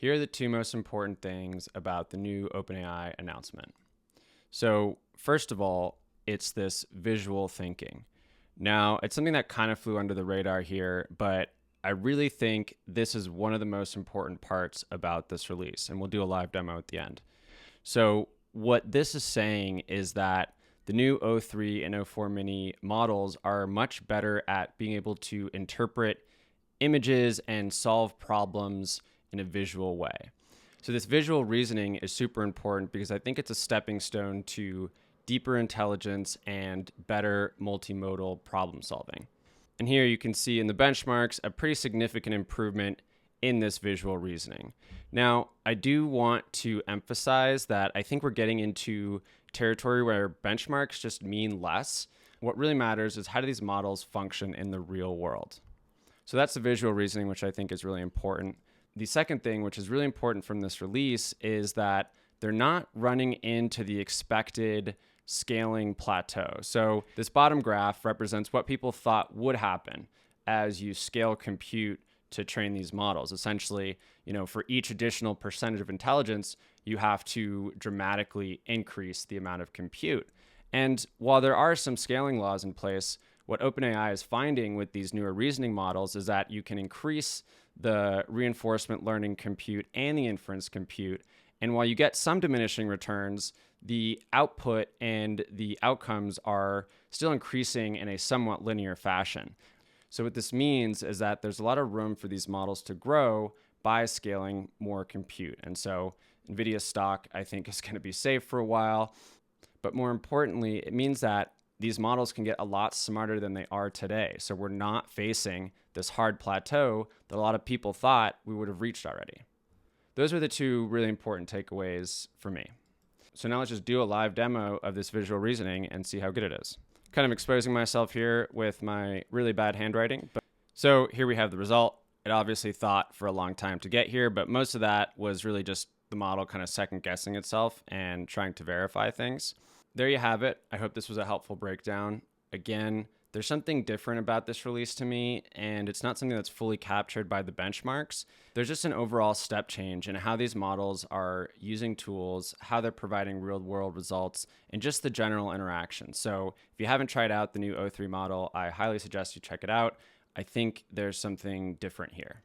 Here are the two most important things about the new OpenAI announcement. So, first of all, it's this visual thinking. Now, it's something that kind of flew under the radar here, but I really think this is one of the most important parts about this release, and we'll do a live demo at the end. So, what this is saying is that the new O3 and O4 mini models are much better at being able to interpret images and solve problems in a visual way. So this visual reasoning is super important because I think it's a stepping stone to deeper intelligence and better multimodal problem solving. And here you can see in the benchmarks a pretty significant improvement in this visual reasoning. Now, I do want to emphasize that I think we're getting into territory where benchmarks just mean less. What really matters is how do these models function in the real world? So that's the visual reasoning, which I think is really important. The second thing, which is really important from this release, is that they're not running into the expected scaling plateau. So this bottom graph represents what people thought would happen as you scale compute to train these models. Essentially, for each additional percentage of intelligence, you have to dramatically increase the amount of compute. And while there are some scaling laws in place, what OpenAI is finding with these newer reasoning models is that you can increase the reinforcement learning compute and the inference compute. And while you get some diminishing returns, the output and the outcomes are still increasing in a somewhat linear fashion. So what this means is that there's a lot of room for these models to grow by scaling more compute. And so NVIDIA stock, I think, is going to be safe for a while. But more importantly, it means that these models can get a lot smarter than they are today. So we're not facing this hard plateau that a lot of people thought we would have reached already. Those are the two really important takeaways for me. So now let's just do a live demo of this visual reasoning and see how good it is. Kind of exposing myself here with my really bad handwriting. So here we have the result. It obviously thought for a long time to get here, but most of that was really just the model kind of second guessing itself and trying to verify things. There you have it. I hope this was a helpful breakdown. Again, there's something different about this release to me, and it's not something that's fully captured by the benchmarks. There's just an overall step change in how these models are using tools, how they're providing real-world results, and just the general interaction. So if you haven't tried out the new O3 model, I highly suggest you check it out. I think there's something different here.